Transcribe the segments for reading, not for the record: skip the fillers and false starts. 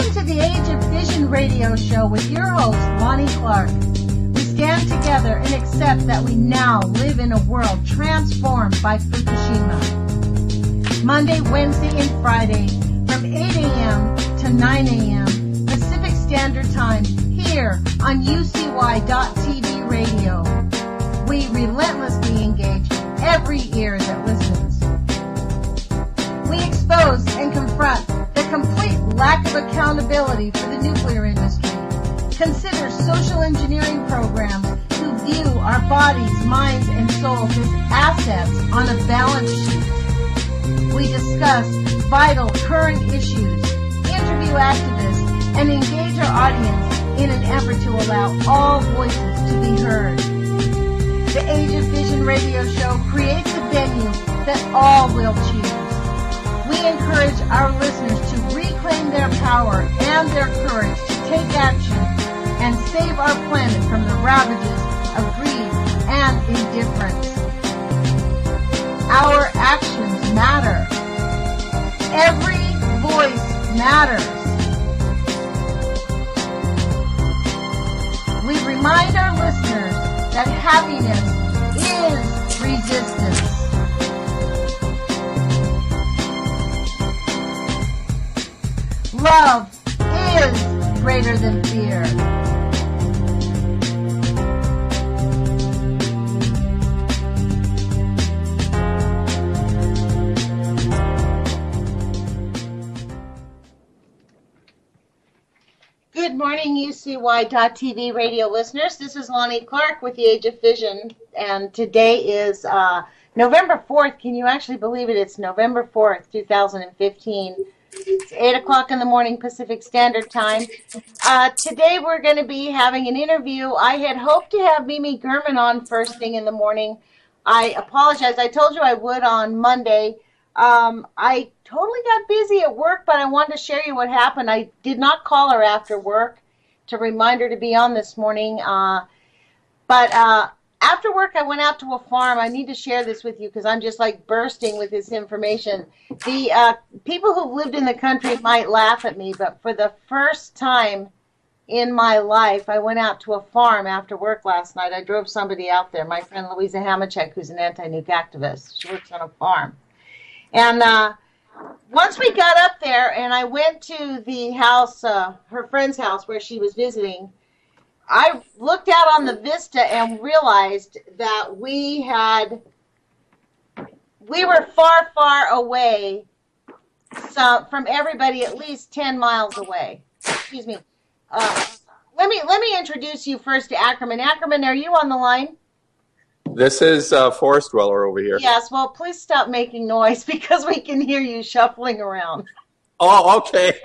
Listen to the Age of Fission radio show with your host, Lonnie Clark. We stand together and accept that we now live in a world transformed by Fukushima. Monday, Wednesday, and Friday from 8 a.m. to 9 a.m. Pacific Standard Time here on UCY.TV radio. We relentlessly engage every ear that listens. We expose and confront the complete lack of accountability for the nuclear industry. Consider social engineering programs who view our bodies, minds, and souls as assets on a balance sheet. We discuss vital current issues, interview activists, and engage our audience in an effort to allow all voices to be heard. The Age of Fission radio show creates a venue that all will choose. We encourage our listeners to reclaim their power and their courage to take action and save our planet from the ravages of greed and indifference. Our actions matter. Every voice matters. We remind our listeners that happiness is resistance. Love is greater than fear. Good morning, UCY.TV radio listeners. This is Lonnie Clark with the Age of Fission, and today is November 4th. Can you actually believe it? It's November 4th, 2015. It's 8 o'clock in the morning Pacific Standard Time. Today we're going to be having an interview. I had hoped to have Mimi Gurman on first thing in the morning. I apologize. I told you I would on Monday. I totally got busy at work, but I wanted to share you what happened. I did not call her after work to remind her to be on this morning. But after work, I went out to a farm. I need to share this with you because I'm just like bursting with this information. The people who've lived in the country might laugh at me, but for the first time in my life, I went out to a farm after work last night. I drove somebody out there, my friend Louisa Hamachek, who's an anti-nuke activist. She works on a farm. And once we got up there and I went to the house, her friend's house where she was visiting, I looked out on the vista and realized that we were far, far away from everybody, at least 10 miles away. Excuse me. Let me introduce you first to Ackerman. Ackerman, are you on the line? This is Forest Dweller over here. Yes, well, please stop making noise because we can hear you shuffling around. Oh, okay.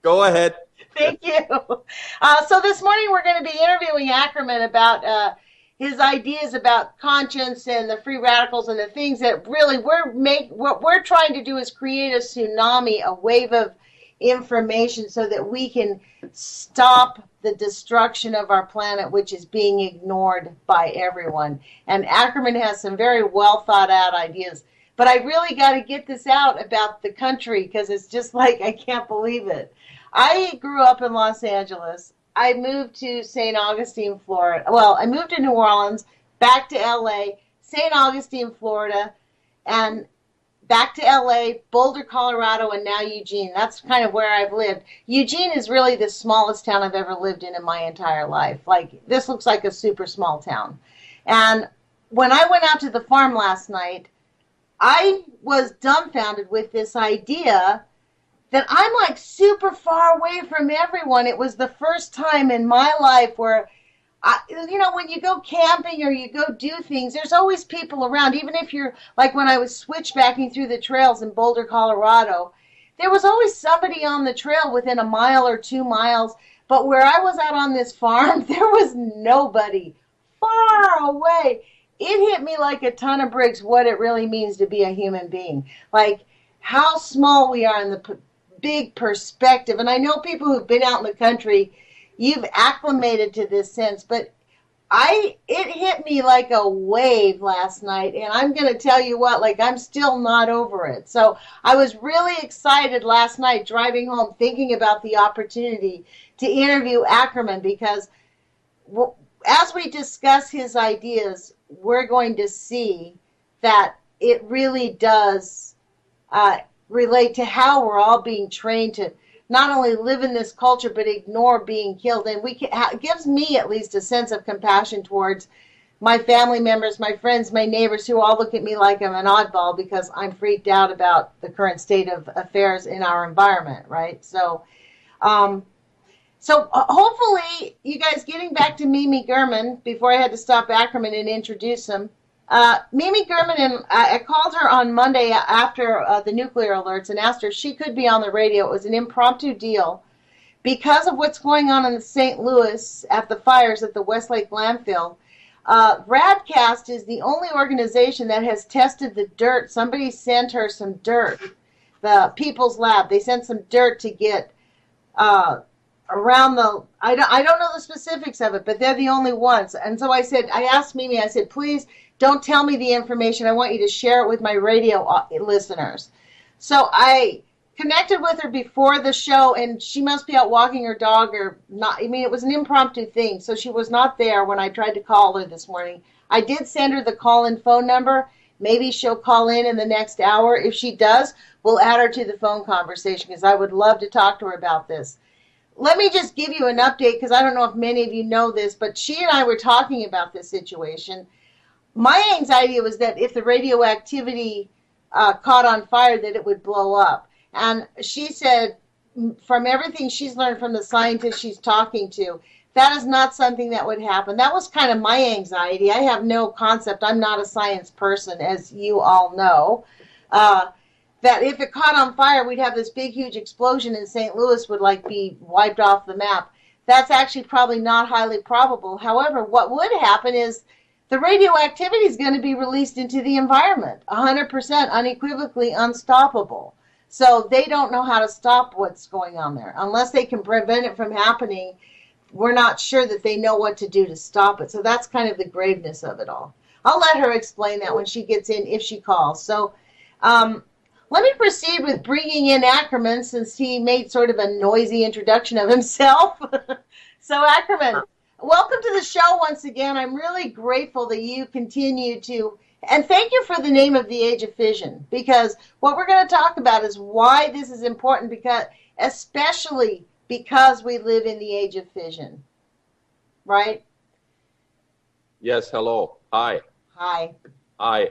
Go ahead. Thank you. So this morning we're going to be interviewing Ackerman about his ideas about conscience and the free radicals and the things that really what we're trying to do is create a tsunami, a wave of information so that we can stop the destruction of our planet, which is being ignored by everyone. And Ackerman has some very well thought out ideas. But I really got to get this out about the country because it's just like, I can't believe it. I grew up in Los Angeles. I moved to St. Augustine, Florida. Well, I moved to New Orleans, back to L.A., St. Augustine, Florida, and back to L.A., Boulder, Colorado, and now Eugene. That's kind of where I've lived. Eugene is really the smallest town I've ever lived in my entire life. Like, this looks like a super small town. And when I went out to the farm last night, I was dumbfounded with this idea that I'm like super far away from everyone. It was the first time in my life where, when you go camping or you go do things, there's always people around. Even if you're, like when I was switchbacking through the trails in Boulder, Colorado, there was always somebody on the trail within a mile or 2 miles. But where I was out on this farm, there was nobody far away. It hit me like a ton of bricks what it really means to be a human being. Like how small we are in the big perspective. And I know people who've been out in the country, you've acclimated to this sense, but it hit me like a wave last night, and I'm going to tell you what, like I'm still not over it. So I was really excited last night driving home thinking about the opportunity to interview Ackerman because as we discuss his ideas, we're going to see that it really does relate to how we're all being trained to not only live in this culture but ignore being killed. And it gives me at least a sense of compassion towards my family members, my friends, my neighbors who all look at me like I'm an oddball because I'm freaked out about the current state of affairs in our environment, right? So hopefully, you guys, getting back to Mimi Gurman, before I had to stop Ackerman and introduce him, Mimi Gurman, and I called her on Monday after the nuclear alerts and asked her if she could be on the radio. It was an impromptu deal because of what's going on in St. Louis at the fires at the Westlake landfill. Radcast is the only organization that has tested the dirt. Somebody sent her some dirt, the People's Lab. They sent some dirt to get around the, I don't know the specifics of it, but they're the only ones. And so I asked Mimi, I said, please don't tell me the information. I want you to share it with my radio listeners. So I connected with her before the show, and she must be out walking her dog or not. I mean, it was an impromptu thing, so she was not there when I tried to call her this morning. I did send her the call-in phone number. Maybe she'll call in the next hour. If she does, we'll add her to the phone conversation because I would love to talk to her about this. Let me just give you an update because I don't know if many of you know this, but she and I were talking about this situation. My anxiety was that if the radioactivity caught on fire, that it would blow up. And she said, from everything she's learned from the scientists she's talking to, that is not something that would happen. That was kind of my anxiety. I have no concept. I'm not a science person, as you all know. That if it caught on fire, we'd have this big, huge explosion in St. Louis would be wiped off the map. That's actually probably not highly probable. However, what would happen is the radioactivity is going to be released into the environment, 100% unequivocally unstoppable. So they don't know how to stop what's going on there. Unless they can prevent it from happening, we're not sure that they know what to do to stop it. So that's kind of the graveness of it all. I'll let her explain that when she gets in, if she calls. So let me proceed with bringing in Ackerman, since he made sort of a noisy introduction of himself. So Ackerman, welcome to the show once again. I'm really grateful that you continue to, and thank you for the name of the Age of Fission, because what we're going to talk about is why this is important, because especially because we live in the Age of Fission, right? Yes, hello. Hi. Hi. Hi.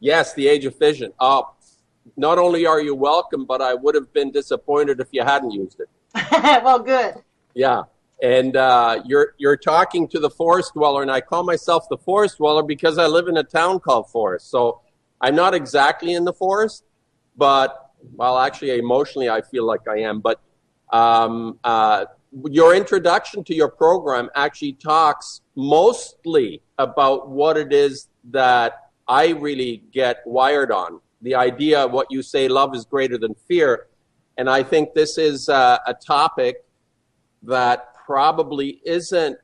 Yes, the Age of Fission. Not only are you welcome, but I would have been disappointed if you hadn't used it. Well, good. Yeah. And you're talking to the forest dweller, and I call myself the forest dweller because I live in a town called Forest. So I'm not exactly in the forest, but, well, actually, emotionally, I feel like I am. But your introduction to your program actually talks mostly about what it is that I really get wired on. The idea of what you say, love is greater than fear. And I think this is a topic that probably isn't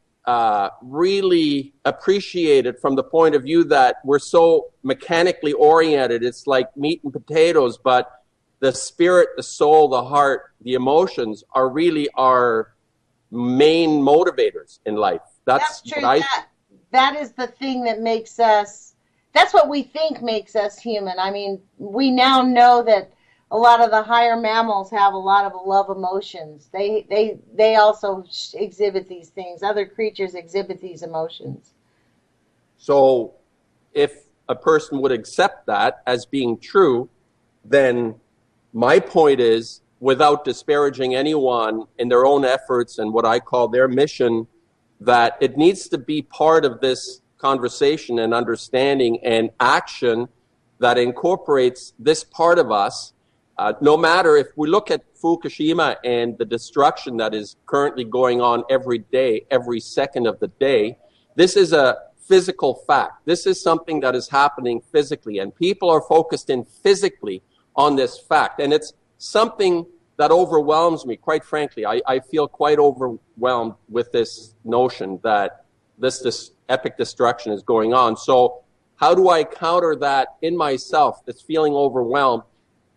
really appreciated from the point of view that we're so mechanically oriented. It's like meat and potatoes, but the spirit, the soul, the heart, the emotions are really our main motivators in life. That's true. What that is the thing that makes us, that's what we think makes us human. I mean, we now know that a lot of the higher mammals have a lot of love emotions. They also exhibit these things. Other creatures exhibit these emotions. So if a person would accept that as being true, then my point is, without disparaging anyone in their own efforts and what I call their mission, that it needs to be part of this conversation and understanding and action that incorporates this part of us. No matter if we look at Fukushima and the destruction that is currently going on every day, every second of the day, this is a physical fact. This is something that is happening physically, and people are focused in physically on this fact. And it's something that overwhelms me, quite frankly. I feel quite overwhelmed with this notion that this epic destruction is going on. So how do I counter that in myself, this feeling overwhelmed?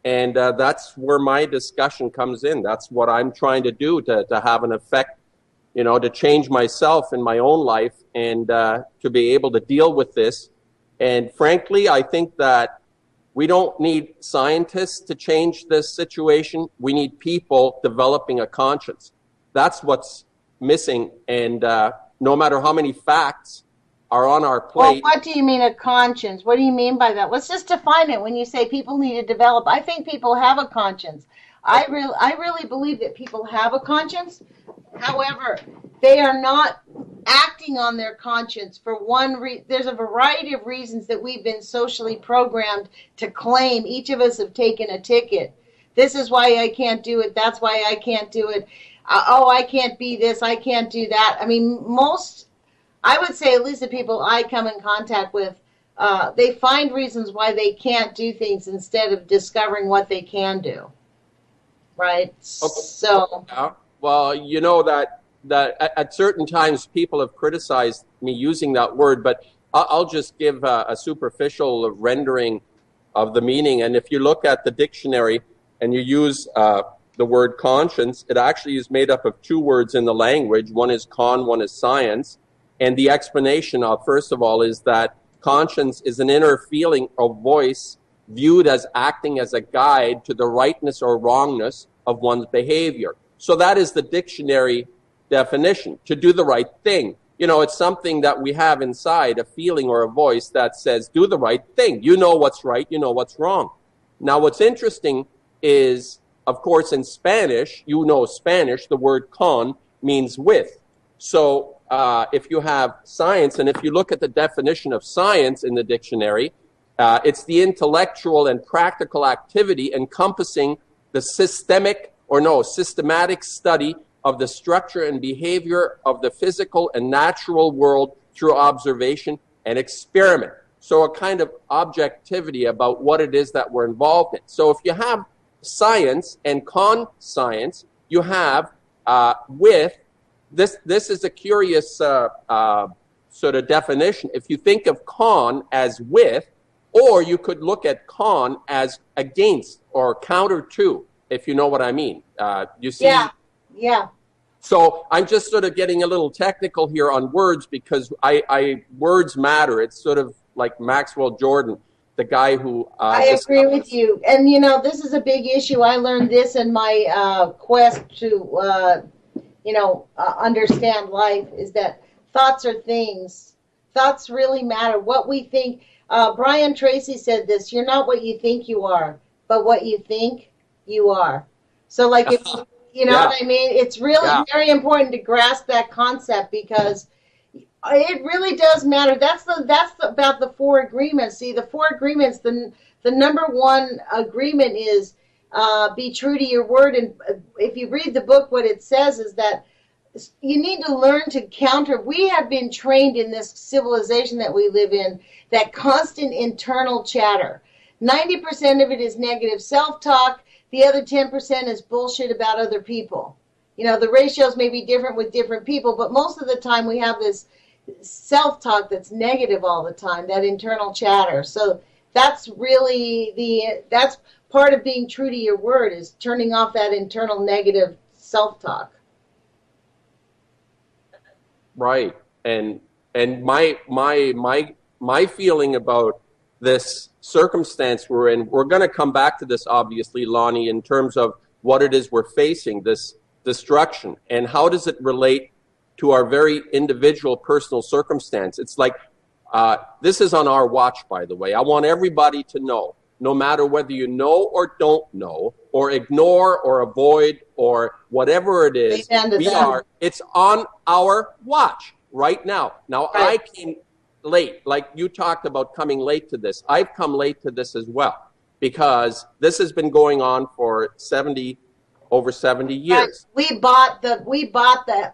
And that's where my discussion comes in. That's what I'm trying to do to have an effect, to change myself in my own life and to be able to deal with this. And frankly, I think that we don't need scientists to change this situation. We need people developing a conscience. That's what's missing. And no matter how many facts are on our plate. Well, what do you mean a conscience? What do you mean by that? Let's just define it. When you say people need to develop, I think people have a conscience. I really believe that people have a conscience. However, they are not acting on their conscience for one reason. There's a variety of reasons that we've been socially programmed to claim. Each of us have taken a ticket. This is why I can't do it. That's why I can't do it. I can't be this. I can't do that. I mean, I would say at least the people I come in contact with, they find reasons why they can't do things instead of discovering what they can do. Right? Okay. So. Well, that at certain times people have criticized me using that word, but I'll just give a superficial rendering of the meaning. And if you look at the dictionary and you use the word conscience, it actually is made up of two words in the language. One is con, one is science. And the explanation of, first of all, is that conscience is an inner feeling or voice viewed as acting as a guide to the rightness or wrongness of one's behavior. So that is the dictionary definition, to do the right thing. It's something that we have inside, a feeling or a voice that says, do the right thing. You know what's right, you know what's wrong. Now, what's interesting is, of course, in Spanish, Spanish, the word con means with. So if you have science, and if you look at the definition of science in the dictionary, it's the intellectual and practical activity encompassing the systematic study of the structure and behavior of the physical and natural world through observation and experiment. So a kind of objectivity about what it is that we're involved in. So if you have science and con-science, you have with. This is a curious sort of definition. If you think of con as with, or you could look at con as against or counter to, if you know what I mean. You see? Yeah. So I'm just sort of getting a little technical here on words because words matter. It's sort of like Maxwell Jordan, the guy who... I agree with you. And, this is a big issue. I learned this in my quest to... understand life, is that thoughts are things. Thoughts really matter. What we think. Brian Tracy said this: you're not what you think you are, but what you think you are. So, if you know what I mean? It's really very important to grasp that concept because it really does matter. That's about the four agreements. See, the four agreements. The number one agreement is. Be true to your word. And if you read the book, what it says is that you need to learn to counter. We have been trained in this civilization that we live in, that constant internal chatter. 90% of it is negative self-talk. The other 10% is bullshit about other people. The ratios may be different with different people, but most of the time we have this self-talk that's negative all the time, that internal chatter. So that's really that's part of being true to your word, is turning off that internal negative self-talk. Right. And my feeling about this circumstance we're in, we're going to come back to this, obviously, Lonnie, in terms of what it is we're facing, this destruction, and how does it relate to our very individual personal circumstance. It's like, this is on our watch, by the way. I want everybody to know, no matter whether you know or don't know, or ignore or avoid or whatever it is, it's on our watch right now. Now, right. I came late, like you talked about coming late to this. I've come late to this as well, because this has been going on for over 70 years. We bought the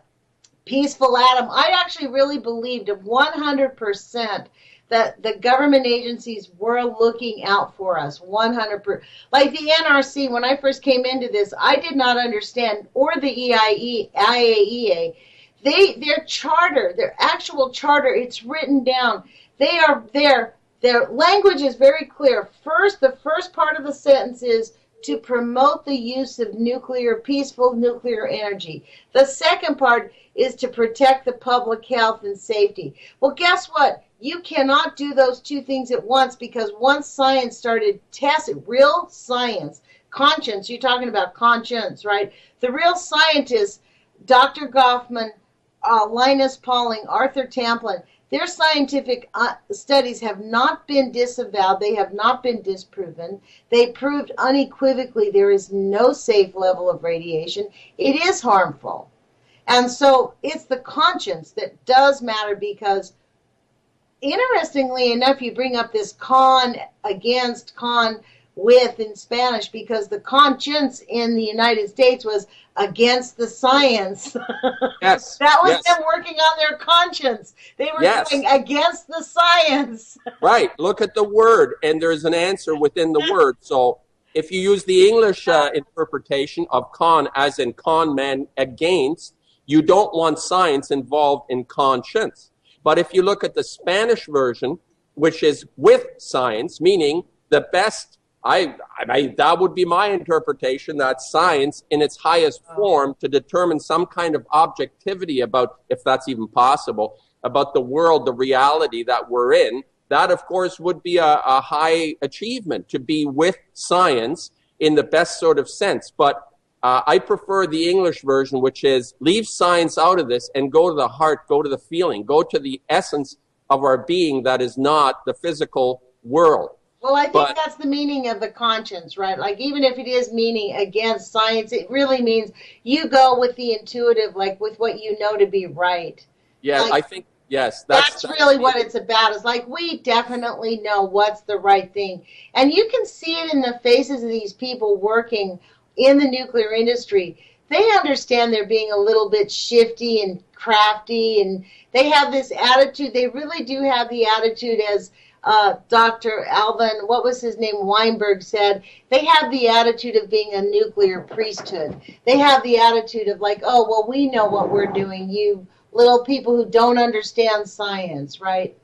peaceful atom. I actually really believed 100% that the government agencies were looking out for us, 100%. Like the NRC, when I first came into this, I did not understand, or the IAEA, Their charter, their actual charter, it's written down. Their language is very clear. The first part of the sentence is to promote the use of peaceful nuclear energy. The second part is to protect the public health and safety. Well, guess what? You cannot do those two things at once, because once science started testing, real science, conscience, you're talking about conscience, right? The real scientists, Dr. Goffman, Linus Pauling, Arthur Tamplin, their scientific studies have not been disavowed. They have not been disproven. They proved unequivocally there is no safe level of radiation. It is harmful. And so it's the conscience that does matter, because interestingly enough, you bring up this con against, con with in Spanish, because the conscience in the United States was against the science. Yes. That was yes. them working on their conscience. They were going against the science. Right. Look at the word, and there's an answer within the word. So if you use the English interpretation of con as in con man against, you don't want science involved in conscience. But if you look at the Spanish version, which is with science, meaning the best, that would be my interpretation, that science in its highest form to determine some kind of objectivity about, if that's even possible, about the world, the reality that we're in, that of course would be a high achievement, to be with science in the best sort of sense. But I prefer the English version, which is leave science out of this and go to the heart, go to the feeling, go to the essence of our being that is not the physical world. Well, I think that's the meaning of the conscience, right? Like, even if it is meaning against science, it really means you go with the intuitive, like with what you know to be right. Yeah, like, I think, yes. That's really what it's about. It's like, we definitely know what's the right thing. And you can see it in the faces of these people working in the nuclear industry. They understand they're being a little bit shifty and crafty, and they have this attitude. They really do have the attitude, as Dr. Alvin, what was his name, Weinberg said, they have the attitude of being a nuclear priesthood. They have the attitude of like, oh, well, we know what we're doing, you little people who don't understand science, right?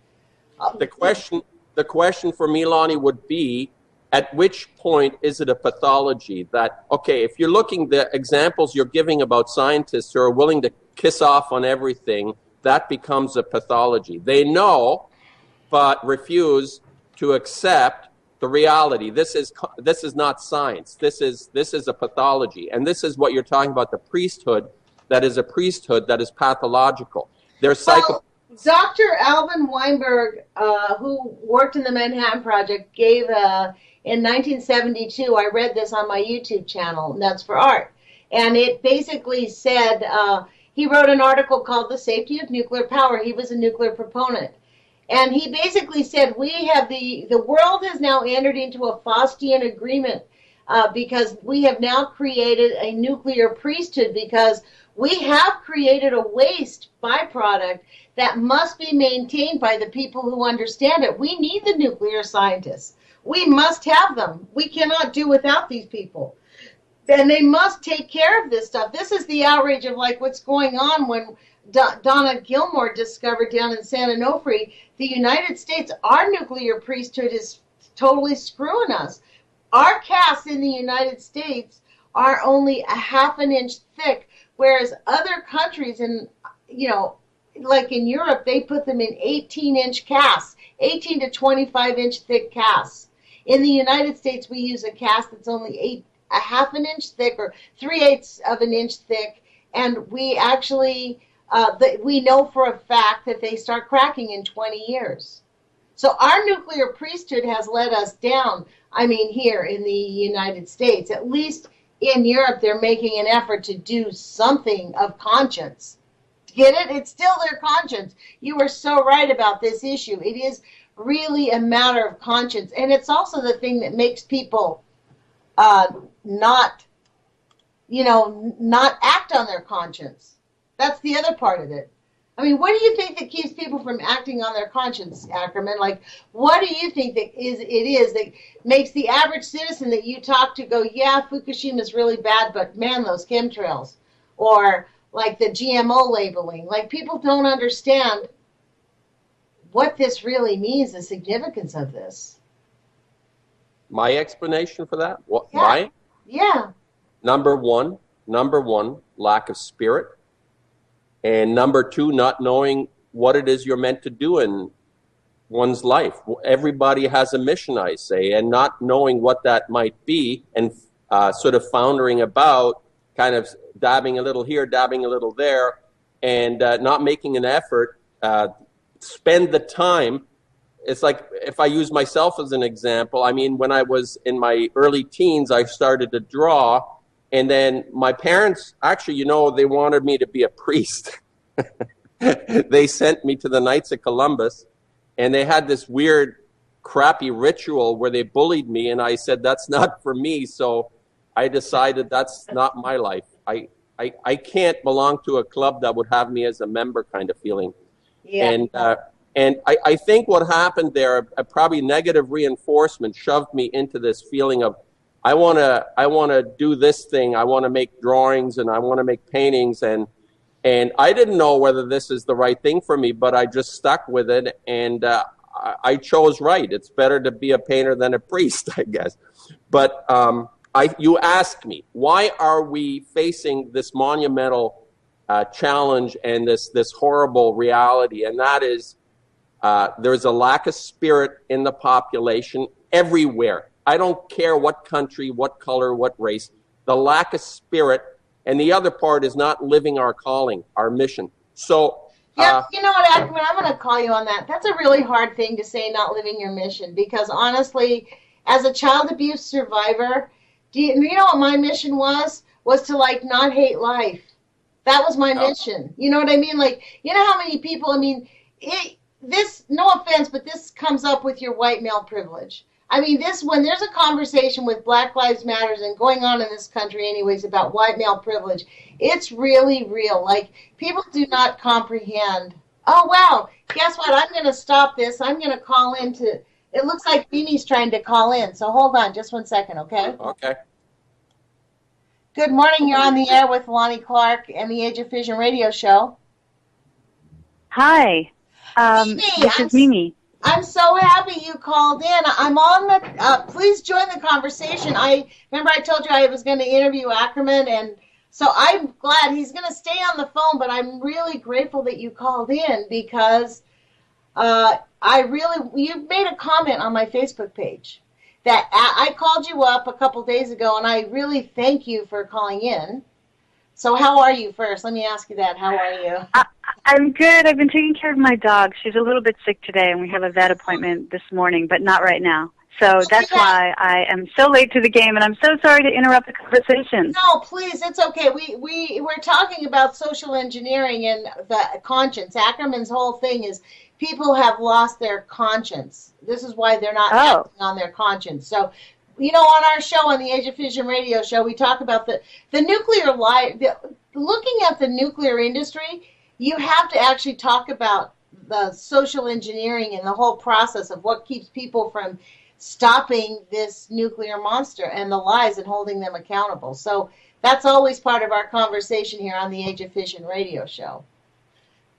The question for me, Lonnie, would be, at which point is it a pathology that, okay, if you're looking, the examples you're giving about scientists who are willing to kiss off on everything, that becomes a pathology. They know, but refuse to accept the reality. This is not science. This is a pathology. And this is what you're talking about, the priesthood, that is a priesthood that is pathological. They're Dr. Alvin Weinberg, who worked in the Manhattan Project, gave in 1972, I read this on my YouTube channel, Nuts for Art, and it basically said, he wrote an article called The Safety of Nuclear Power. He was a nuclear proponent. And he basically said, we have the world has now entered into a Faustian agreement because we have now created a nuclear priesthood, because we have created a waste byproduct that must be maintained by the people who understand it. We need the nuclear scientists. We must have them. We cannot do without these people. And they must take care of this stuff. This is the outrage of like what's going on when Donna Gilmore discovered down in San Onofre, the United States, our nuclear priesthood is totally screwing us. Our casts in the United States are only a half an inch thick, whereas other countries, in, like in Europe, they put them in 18-inch casts, 18 to 25-inch thick casts. In the United States, we use a cast that's only a half an inch thick, or 3/8 of an inch thick, and we actually we know for a fact that they start cracking in 20 years. So our nuclear priesthood has let us down. I mean, here in the United States, at least in Europe, they're making an effort to do something of conscience. Get it? It's still their conscience. You are so right about this issue. It is really a matter of conscience. And it's also the thing that makes people not act on their conscience. That's the other part of it. I mean, what do you think that keeps people from acting on their conscience, Ackerman? Like, what do you think that that makes the average citizen that you talk to go, yeah, Fukushima's really bad, but man, those chemtrails. Or like the GMO labeling. Like, people don't understand what this really means, the significance of this. My explanation for that? What? Yeah. My? Yeah. Number one, lack of spirit. And number two, not knowing what it is you're meant to do in one's life. Everybody has a mission, I say, and not knowing what that might be, and sort of floundering about, kind of dabbing a little here, dabbing a little there, and not making an effort, spend the time. It's like, if I use myself as an example, I mean, when I was in my early teens, I started to draw, and then my parents, actually, you know, they wanted me to be a priest. They sent me to the Knights of Columbus, and they had this weird, crappy ritual where they bullied me, and I said, that's not for me, so I decided that's not my life. I can't belong to a club that would have me as a member, kind of feeling. Yeah. And I think what happened there, probably negative reinforcement shoved me into this feeling of, I want to do this thing. I want to make drawings, and I want to make paintings, and I didn't know whether this is the right thing for me, but I just stuck with it, and I chose right. It's better to be a painter than a priest, I guess. But you asked me, why are we facing this monumental challenge and this horrible reality? And that is, there's a lack of spirit in the population everywhere. I don't care what country, what color, what race. The lack of spirit. And the other part is not living our calling, our mission. So, yeah, you know what, Ackerman, I'm going to call you on that. That's a really hard thing to say, not living your mission, because honestly, as a child abuse survivor, do you know what my mission was? Was to, like, not hate life. That was my mission. You know what I mean? Like, you know how many people, I mean, this, no offense, but this comes up with your white male privilege. I mean, when there's a conversation with Black Lives Matters and going on in this country anyways about white male privilege, it's really real. Like, people do not comprehend. Oh, wow, guess what? I'm going to stop this. I'm going to call in to, it looks like Mimi's trying to call in. So hold on just 1 second, okay? Okay. Good morning. You're on the air with Lonnie Clark and the Age of Fission radio show. Hi. This is Mimi. I'm so happy you called in. I'm on the, please join the conversation. I told you I was going to interview Ackerman, and so I'm glad he's going to stay on the phone, but I'm really grateful that you called in, because you made a comment on my Facebook page that I called you up a couple days ago, and I really thank you for calling in. So how are you first? Let me ask you that. How are you? I'm good. I've been taking care of my dog. She's a little bit sick today, and we have a vet appointment this morning, but not right now. So that's why I am so late to the game, and I'm so sorry to interrupt the conversation. No, please, it's okay. We're talking about social engineering and the conscience. Ackerman's whole thing is people have lost their conscience. This is why they're not acting on their conscience. So, you know, on our show, on the Age of Fission radio show, we talk about the nuclear looking at the nuclear industry. You have to actually talk about the social engineering and the whole process of what keeps people from stopping this nuclear monster and the lies and holding them accountable. So that's always part of our conversation here on the Age of Fission radio show.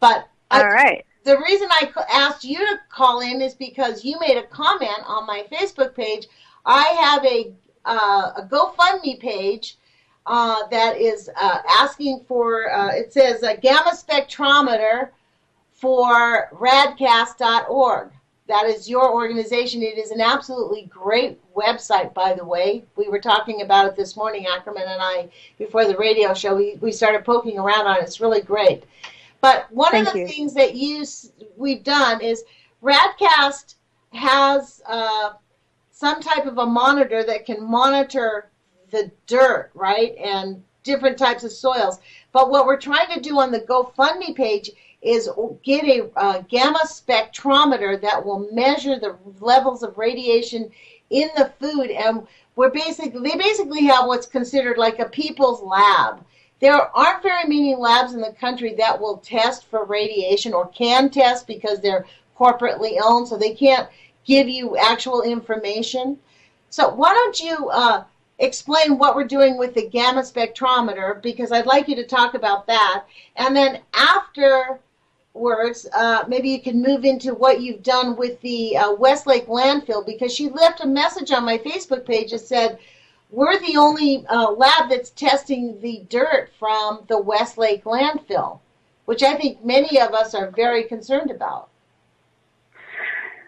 But all right. The reason I asked you to call in is because you made a comment on my Facebook page. I have a GoFundMe page that is asking for, it says a gamma spectrometer for radcast.org. That is your organization. It is an absolutely great website, by the way. We were talking about it this morning, Ackerman and I, before the radio show. We started poking around on it. It's really great. But one of the things that we've done is Radcast has some type of a monitor that can monitor the dirt, right, and different types of soils. But what we're trying to do on the GoFundMe page is get a gamma spectrometer that will measure the levels of radiation in the food, and they basically have what's considered like a people's lab. There aren't very many labs in the country that will test for radiation or can test because they're corporately owned, so they can't give you actual information. So why don't you explain what we're doing with the gamma spectrometer, because I'd like you to talk about that. And then afterwards, maybe you can move into what you've done with the Westlake landfill, because she left a message on my Facebook page that said, we're the only lab that's testing the dirt from the Westlake landfill, which I think many of us are very concerned about.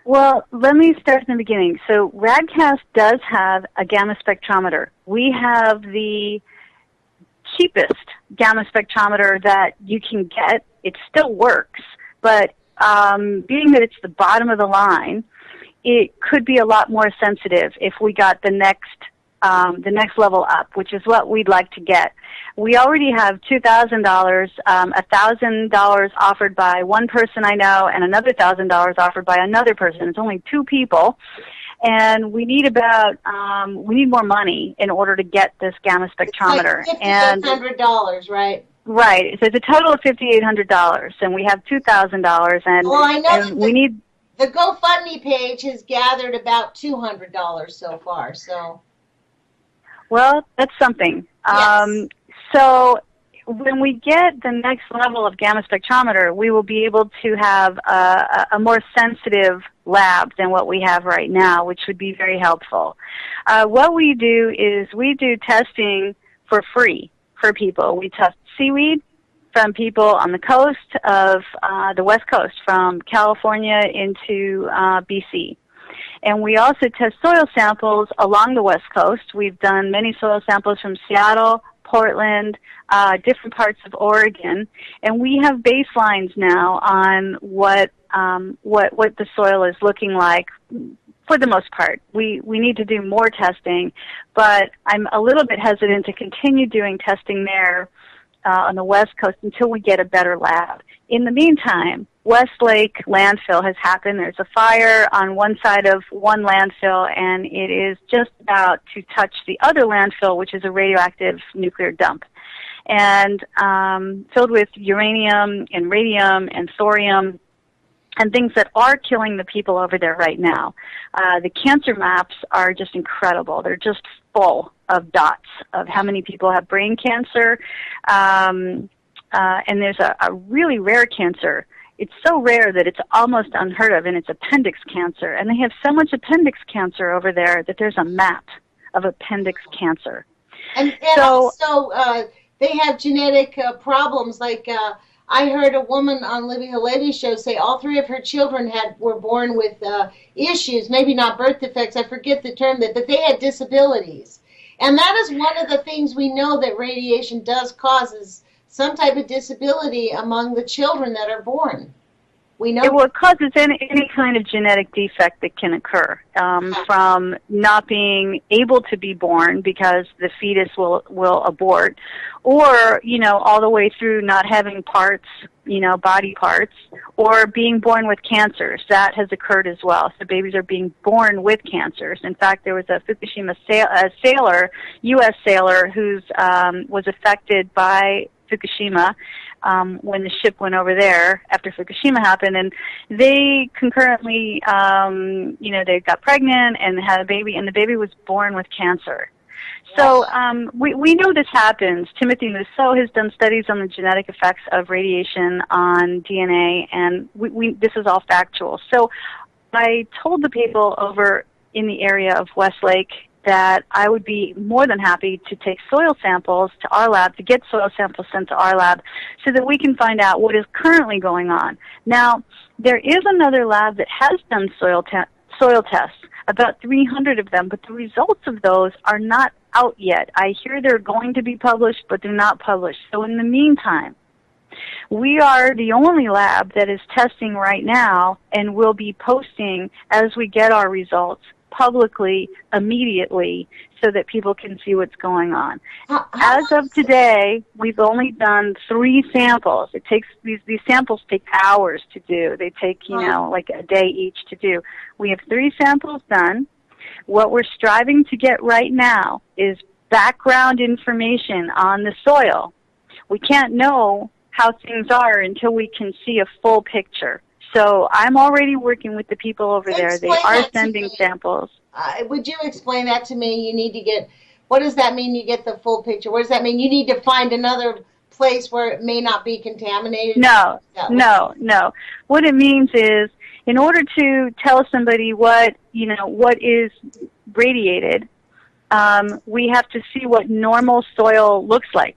Well, let me start from the beginning. So RADCAST does have a gamma spectrometer. We have the cheapest gamma spectrometer that you can get. It still works, but being that it's the bottom of the line, it could be a lot more sensitive if we got the next level up, which is what we'd like to get. We already have $2,000, $1,000 offered by one person I know, and another $1,000 offered by another person. It's only two people, and we need more money in order to get this gamma spectrometer. It's like $5,800, right? Right. So it's a total of $5,800, and we have $2,000, and well, I know and we need. The GoFundMe page has gathered about $200 so far. So. Well, that's something. Yes. So when we get the next level of gamma spectrometer, we will be able to have a more sensitive lab than what we have right now, which would be very helpful. What we do is we do testing for free for people. We test seaweed from people on the coast of the West Coast, from California into BC. And we also test soil samples along the West Coast. We've done many soil samples from Seattle, Portland, different parts of Oregon, and we have baselines now on what the soil is looking like. For the most part, we need to do more testing, but I'm a little bit hesitant to continue doing testing there on the West Coast until we get a better lab. In the meantime, Westlake landfill has happened. There's a fire on one side of one landfill, and it is just about to touch the other landfill, which is a radioactive nuclear dump, and filled with uranium and radium and thorium and things that are killing the people over there right now. The cancer maps are just incredible. They're just full of dots of how many people have brain cancer, and there's a really rare cancer. It's so rare that it's almost unheard of, and it's appendix cancer. And they have so much appendix cancer over there that there's a map of appendix cancer. And so, also, they have genetic problems. Like I heard a woman on Libby Halevi's show say all three of her children were born with issues, maybe not birth defects, I forget the term, but they had disabilities. And that is one of the things we know that radiation does cause, is some type of disability among the children that are born. We know it causes any kind of genetic defect that can occur, from not being able to be born because the fetus will abort, or, all the way through not having parts, body parts, or being born with cancers. That has occurred as well. So babies are being born with cancers. In fact, there was a Fukushima sailor, U.S. sailor, who was affected by Fukushima when the ship went over there after Fukushima happened, and they concurrently, they got pregnant and had a baby, and the baby was born with cancer. So we know this happens. Timothy Mousseau has done studies on the genetic effects of radiation on DNA, and this is all factual. So I told the people over in the area of Westlake that I would be more than happy to take soil samples to our lab, to get soil samples sent to our lab, so that we can find out what is currently going on. Now, there is another lab that has done soil tests, about 300 of them, but the results of those are not out yet. I hear they're going to be published, but they're not published. So in the meantime, we are the only lab that is testing right now, and will be posting as we get our results publicly immediately, so that people can see what's going on. As of today, we've only done 3 samples. It takes these samples take hours to do. They take like a day each to do. We have 3 samples done. What we're striving to get right now is background information on the soil. We can't know how things are until we can see a full picture. So I'm already working with the people over there. They are sending samples. Would you explain that to me? You need to get What does that mean? You get the full picture. What does that mean? You need to find another place where it may not be contaminated? No. What it means is, in order to tell somebody what is radiated, we have to see what normal soil looks like.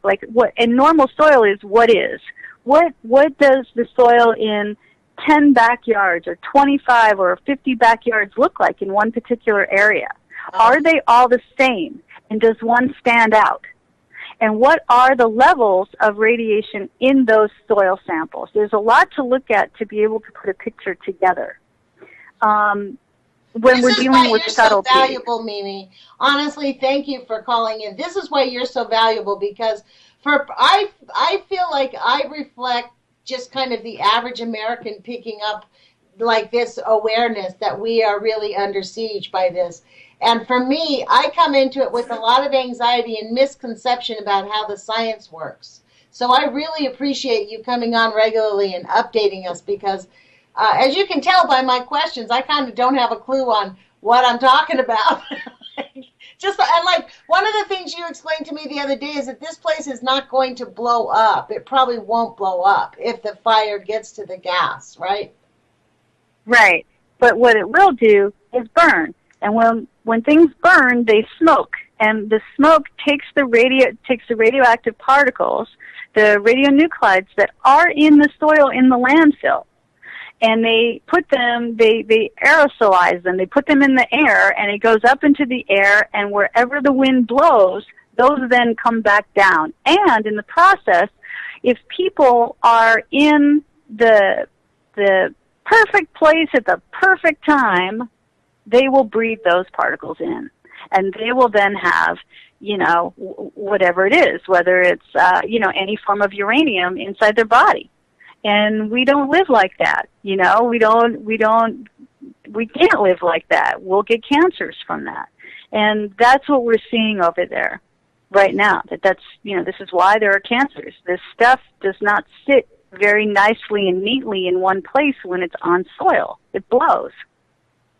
And normal soil is what is. What does the soil in 10 backyards or 25 or 50 backyards look like in one particular area? Are they all the same? And does one stand out? And what are the levels of radiation in those soil samples? There's a lot to look at to be able to put a picture together. When we're dealing with subtlety. This is why you're so valuable, Mimi. Honestly, thank you for calling in. This is why you're so valuable, because I feel like I reflect just kind of the average American picking up like this awareness that we are really under siege by this. And for me, I come into it with a lot of anxiety and misconception about how the science works. So I really appreciate you coming on regularly and updating us, because as you can tell by my questions, I kind of don't have a clue on what I'm talking about. One of the things you explained to me the other day is that this place is not going to blow up. It probably won't blow up if the fire gets to the gas, right? Right. But what it will do is burn. And when things burn, they smoke, and the smoke takes the radioactive particles, the radionuclides that are in the soil in the landfill, and they aerosolize them. They put them in the air, and it goes up into the air, and wherever the wind blows, those then come back down. And in the process, if people are in the perfect place at the perfect time, they will breathe those particles in, and they will then have, whatever it is, whether it's, any form of uranium inside their body. And we don't live like that. We can't live like that. We'll get cancers from that. And that's what we're seeing over there right now. This is why there are cancers. This stuff does not sit very nicely and neatly in one place when it's on soil. It blows.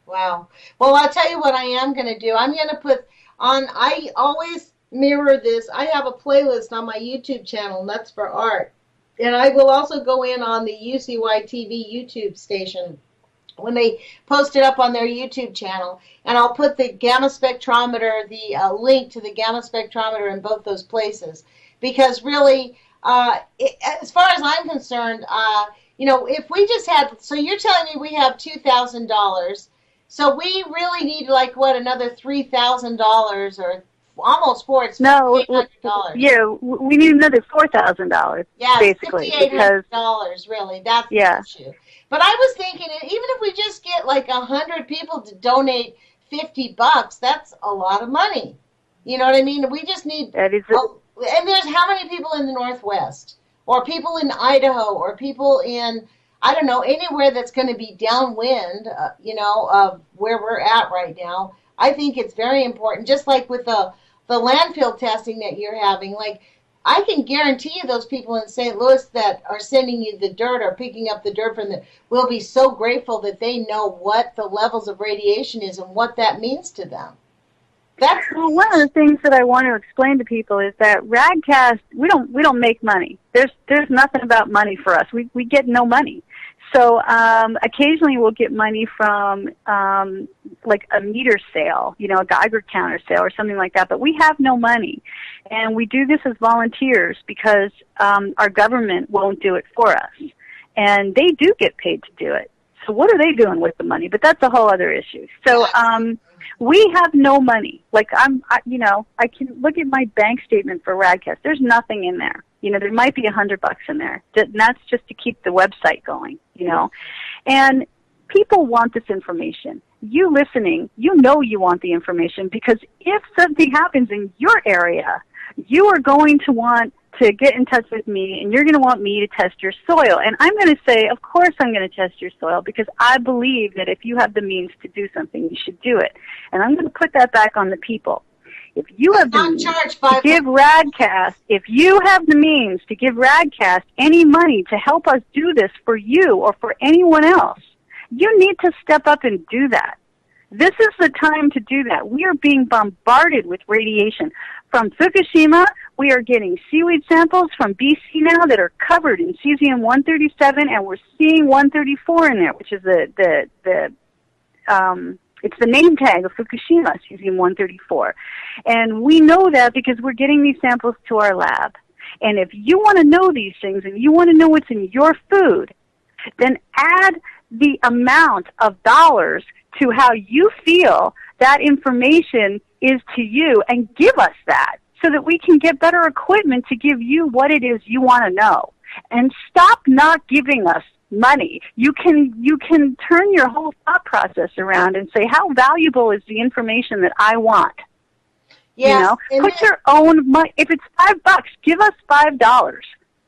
Wow. Well, I'll tell you what I am going to do. I'm going to put on, I always mirror this. I have a playlist on my YouTube channel, Nuts for Art. And I will also go in on the UCY TV YouTube station when they post it up on their YouTube channel. And I'll put the gamma spectrometer, the link to the gamma spectrometer in both those places. Because really, as far as I'm concerned, if we just had, so you're telling me we have $2,000. So we really need another $3,000 or almost $4,000. It's $800. Yeah, we need another $4,000. Yeah, basically, $5,800 really. That's the issue. But I was thinking, even if we just get 100 people to donate $50, that's a lot of money. You know what I mean? We just need. That is. And there's how many people in the Northwest, or people in Idaho, or people in, I don't know, anywhere that's going to be downwind, of where we're at right now. I think it's very important, just like with the landfill testing that you're having. I can guarantee you those people in St. Louis that are sending you the dirt or picking up the dirt from will be so grateful that they know what the levels of radiation is and what that means to them. Well, one of the things that I want to explain to people is that Radcast, we don't make money. There's nothing about money for us. We get no money. So occasionally we'll get money from a meter sale, a Geiger counter sale or something like that, but we have no money. And we do this as volunteers because our government won't do it for us. And they do get paid to do it. So what are they doing with the money? But that's a whole other issue. So we have no money. I can look at my bank statement for Radcast. There's nothing in there. There might be $100 in there. And that's just to keep the website going, And people want this information. You listening, you want the information, because if something happens in your area, you are going to want to get in touch with me, and you're going to want me to test your soil. And I'm going to say, of course I'm going to test your soil, because I believe that if you have the means to do something, you should do it. And I'm going to put that back on the people. If you have the means to give Radcast, any money to help us do this for you or for anyone else, you need to step up and do that. This is the time to do that. We are being bombarded with radiation. From Fukushima, we are getting seaweed samples from BC now that are covered in cesium-137, and we're seeing 134 in there, which is it's the name tag of Fukushima, cesium-134. And we know that because we're getting these samples to our lab. And if you want to know these things and you want to know what's in your food, then add the amount of dollars to how you feel that information is to you and give us that so that we can get better equipment to give you what it is you want to know. And stop not giving us money. You can turn your whole thought process around and say, how valuable is the information that I want? Yes, You know, put your own money. If it's $5, give us $5.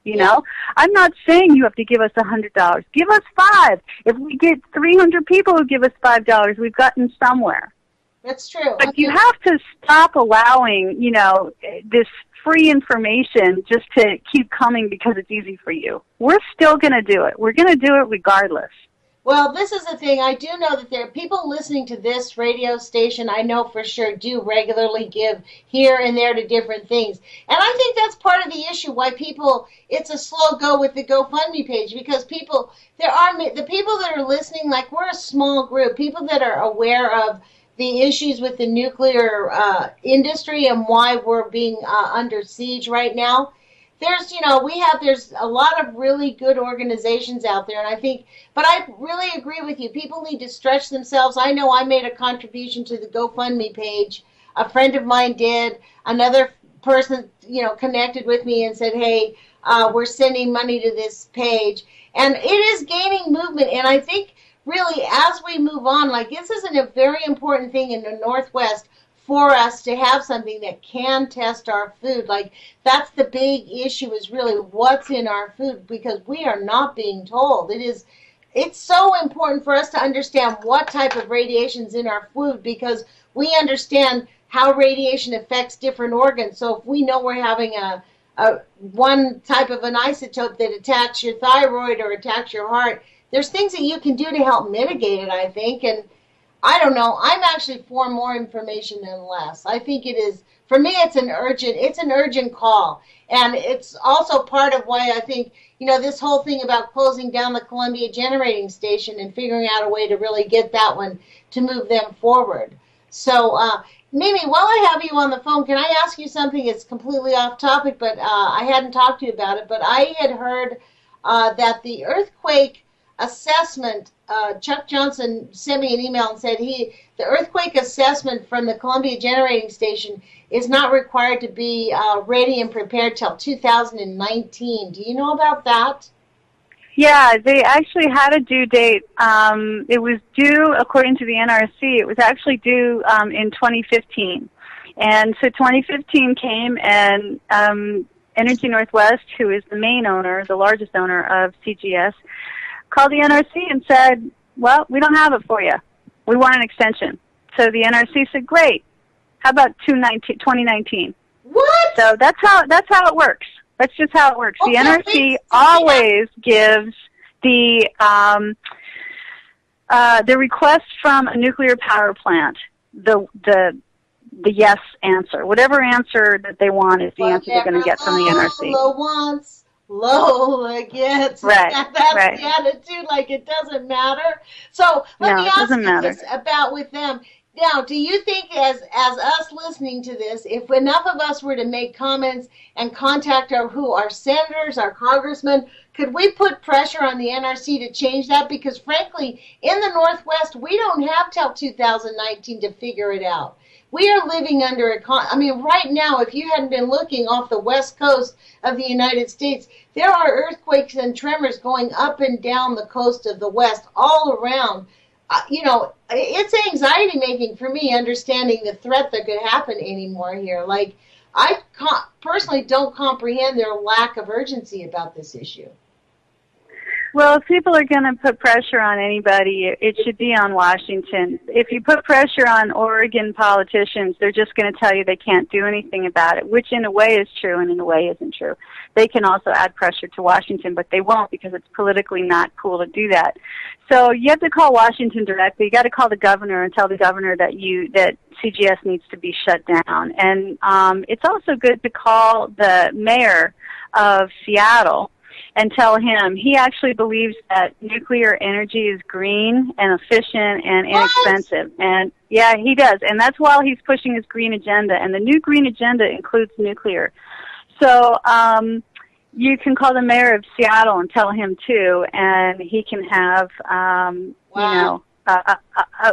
You know, I'm not saying you have to give us $100. Give us $5. If we get 300 people who give us $5, we've gotten somewhere. That's true. But you have to stop allowing, you know, this free information just to keep coming because it's easy for you. We're still going to do it. We're going to do it regardless. Well, this is the thing. I do know that there are people listening to this radio station, I know for sure, do regularly give here and there to different things. And I think that's part of the issue why people, it's a slow go with the GoFundMe page, because people, the people that are listening, like we're a small group, people that are aware of the issues with the nuclear industry and why we're being under siege right now. There's a lot of really good organizations out there, and but I really agree with you. People need to stretch themselves. I know I made a contribution to the GoFundMe page. A friend of mine did. Another person, connected with me and said, hey, we're sending money to this page. And it is gaining movement, and I think really as we move on, like this is a very important thing in the Northwest for us to have something that can test our food. Like that's the big issue, is really what's in our food, because we are not being told. It's so important for us to understand what type of radiation is in our food, because we understand how radiation affects different organs. So if we know we're having a one type of an isotope that attacks your thyroid or attacks your heart, there's things that you can do to help mitigate it, I think. And I don't know. I'm actually for more information than less. I think it is, for me, it's an urgent call. And it's also part of why I think, this whole thing about closing down the Columbia Generating Station and figuring out a way to really get that one to move them forward. So, Mimi, while I have you on the phone, can I ask you something that's completely off topic, but I hadn't talked to you about it, but I had heard that the earthquake assessment, Chuck Johnson sent me an email and said the earthquake assessment from the Columbia Generating Station is not required to be ready and prepared till 2019. Do you know about that? Yeah, they actually had a due date. It was due, according to the NRC, it was actually due in 2015. And so 2015 came, and Energy Northwest, who is the main owner, the largest owner of CGS, called the NRC and said, well, we don't have it for you. We want an extension. So the NRC said, great. How about 2019? What? So that's how it works. That's just how it works. Okay, the NRC always gives the request from a nuclear power plant the yes answer. Whatever answer that they want is the answer they're going to get from the NRC. Lola wants, Lola gets. Right. That's right. the attitude. Like it doesn't matter. So let me ask you this about with them. Now, do you think as us listening to this, if enough of us were to make comments and contact our senators, our congressmen, could we put pressure on the NRC to change that? Because frankly, in the Northwest, we don't have till 2019 to figure it out. We are living under right now, if you hadn't been looking off the west coast of the United States, there are earthquakes and tremors going up and down the coast of the West, all around. It's anxiety making for me, understanding the threat that could happen anymore here. Like, I personally don't comprehend their lack of urgency about this issue. Well, if people are going to put pressure on anybody, it should be on Washington. If you put pressure on Oregon politicians, they're just going to tell you they can't do anything about it, which in a way is true and in a way isn't true. They can also add pressure to Washington, but they won't because it's politically not cool to do that. So you have to call Washington directly. You got to call the governor and tell the governor that CGS needs to be shut down. And it's also good to call the mayor of Seattle and tell him he actually believes that nuclear energy is green and efficient and inexpensive. And yeah, he does. And that's why he's pushing his green agenda. And the new green agenda includes nuclear. So you can call the mayor of Seattle and tell him too, and he can have,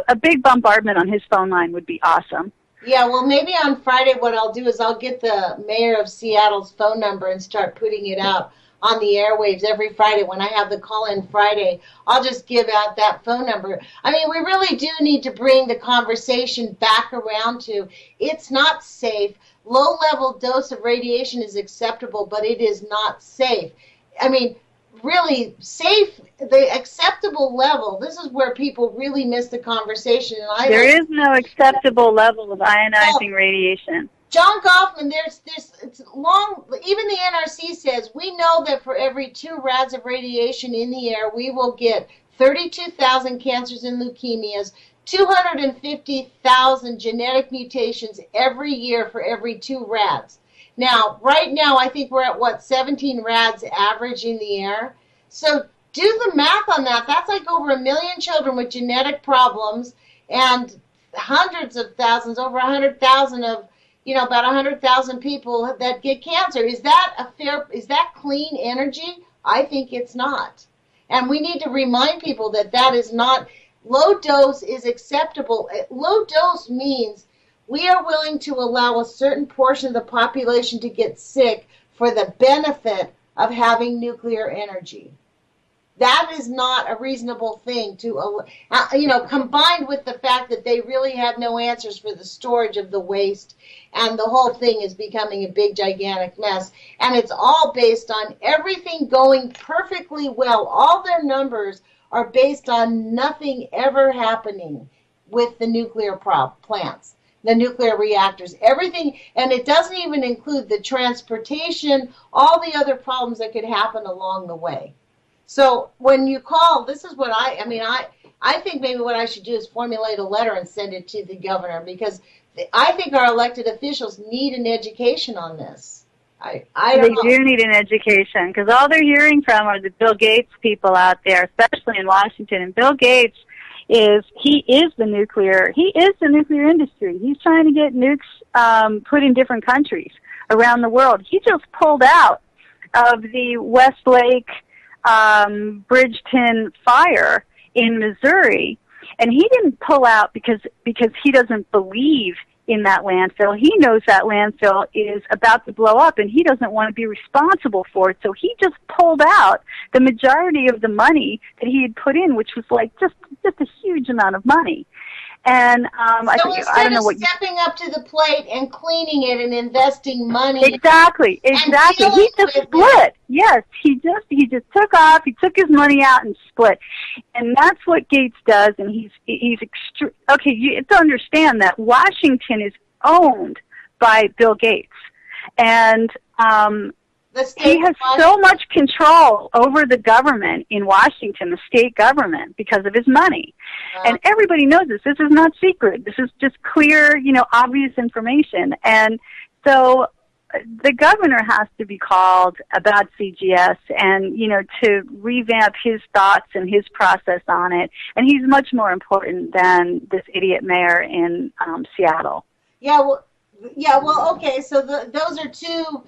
a big bombardment on his phone line would be awesome. Yeah, well, maybe on Friday what I'll do is I'll get the mayor of Seattle's phone number and start putting it out on the airwaves every Friday when I have the call-in Friday. I'll just give out that phone number. I mean, we really do need to bring the conversation back around to it's not safe. Low-level dose of radiation is acceptable, but it is not safe. I mean, really safe, the acceptable level, this is where people really miss the conversation. And there is no acceptable level of ionizing radiation. John Goffman, it's long, even the NRC says, we know that for every 2 rads of radiation in the air, we will get 32,000 cancers and leukemias, 250,000 genetic mutations every year for every 2 rads. Now, right now, I think we're at, 17 rads average in the air? So do the math on that. That's like over 1 million children with genetic problems and hundreds of thousands, over 100,000 of, about 100,000 people that get cancer. Is that clean energy? I think it's not. And we need to remind people that is not, low dose is acceptable. Low dose means we are willing to allow a certain portion of the population to get sick for the benefit of having nuclear energy. That is not a reasonable thing to, combined with the fact that they really have no answers for the storage of the waste, and the whole thing is becoming a big, gigantic mess. And it's all based on everything going perfectly well. All their numbers are based on nothing ever happening with the nuclear plants, the nuclear reactors, everything, and it doesn't even include the transportation, all the other problems that could happen along the way. So when you call, this is what I think maybe what I should do is formulate a letter and send it to the governor, because I think our elected officials need an education on this. I don't know. They do need an education, because all they're hearing from are the Bill Gates people out there, especially in Washington. And Bill Gates is the nuclear industry. He's trying to get nukes put in different countries around the world. He just pulled out of the Westlake Bridgeton fire in Missouri, and he didn't pull out because he doesn't believe in that landfill. He knows that landfill is about to blow up, and he doesn't want to be responsible for it. So he just pulled out the majority of the money that he had put in, which was like just a huge amount of money. And I don't know what stepping up to the plate and cleaning it and investing money. Exactly. He just split. Yes, he just took off. He took his money out and split, and that's what Gates does. And he's okay. You have to understand that Washington is owned by Bill Gates, and he has so much control over the government in Washington, the state government, because of his money. And everybody knows this. This is not secret. This is just clear, obvious information. And so the governor has to be called about CGS and, to revamp his thoughts and his process on it. And he's much more important than this idiot mayor in Seattle. Yeah, well, okay, so those are two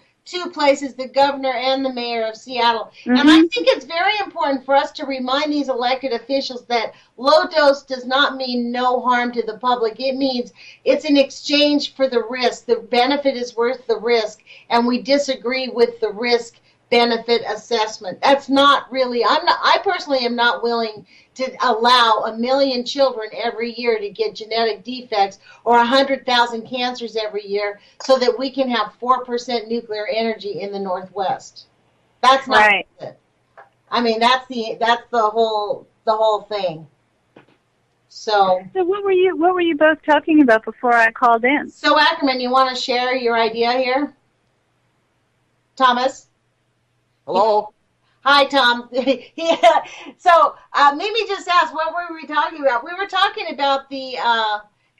places, the governor and the mayor of Seattle. Mm-hmm. And I think it's very important for us to remind these elected officials that low dose does not mean no harm to the public. It means it's an exchange for the risk. The benefit is worth the risk, and we disagree with the risk benefit assessment. That's not really, I personally am not willing to allow 1 million children every year to get genetic defects or 100,000 cancers every year so that we can have 4% nuclear energy in the Northwest. That's not right. it. I mean, that's the whole thing. So what were you both talking about before I called in? So Ackerman, you want to share your idea here? Thomas? Hello? Hi, Tom. Yeah. So maybe just ask, what were we talking about? We were talking about the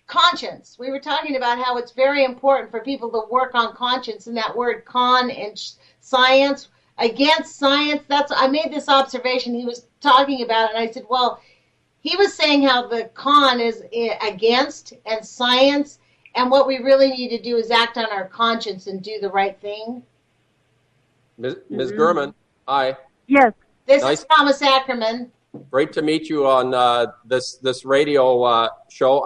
conscience. We were talking about how it's very important for people to work on conscience, and that word con and science, against science. I made this observation. He was talking about it, and I said, well, he was saying how the con is against and science, and what we really need to do is act on our conscience and do the right thing. Ms. Gurman, hi. Yes. This is Thomas Ackerman. Great to meet you on this radio show.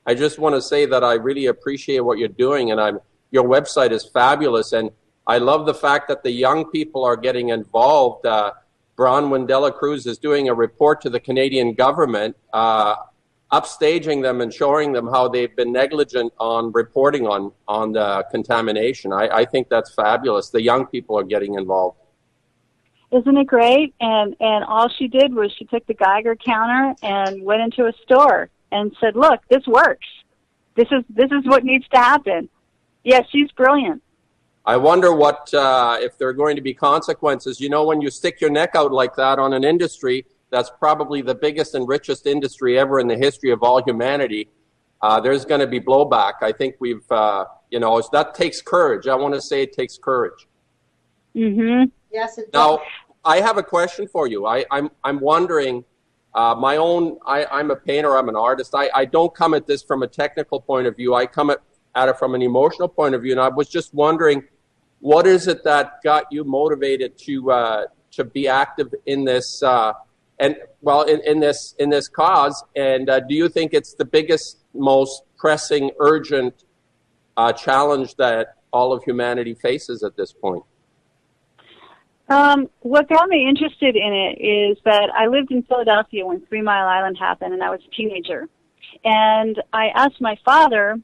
I just want to say that I really appreciate what you're doing, and your website is fabulous, and I love the fact that the young people are getting involved. Bronwyn Dela Cruz is doing a report to the Canadian government, upstaging them and showing them how they've been negligent on reporting on the contamination. I think that's fabulous. The young people are getting involved. Isn't it great? And all she did was she took the Geiger counter and went into a store and said, "Look, this works. This is what needs to happen." Yes, she's brilliant. I wonder what if there are going to be consequences. You know, when you stick your neck out like that on an industry that's probably the biggest and richest industry ever in the history of all humanity, there's going to be blowback. I think that takes courage. I want to say it takes courage. Mm-hmm. Yes, it does. Now, I have a question for you. I'm wondering, I'm a painter, I'm an artist. I don't come at this from a technical point of view. I come at it from an emotional point of view. And I was just wondering, what is it that got you motivated to be active in this in this cause? And do you think it's the biggest, most pressing, urgent challenge that all of humanity faces at this point? What got me interested in it is that I lived in Philadelphia when 3 Mile Island happened, and I was a teenager. And I asked my father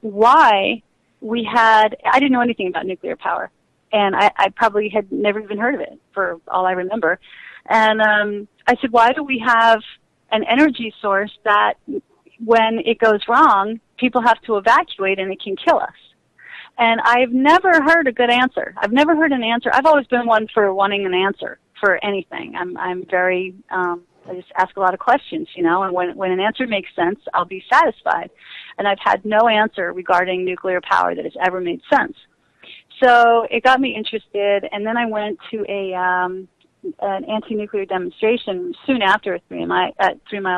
why I didn't know anything about nuclear power. And I probably had never even heard of it, for all I remember. And I said, why do we have an energy source that when it goes wrong, people have to evacuate and it can kill us? And I've never heard a good answer. I've never heard an answer. I've always been one for wanting an answer for anything. I'm very, I just ask a lot of questions, and when an answer makes sense, I'll be satisfied. And I've had no answer regarding nuclear power that has ever made sense. So it got me interested, and then I went to an anti-nuclear demonstration soon after 3 Mile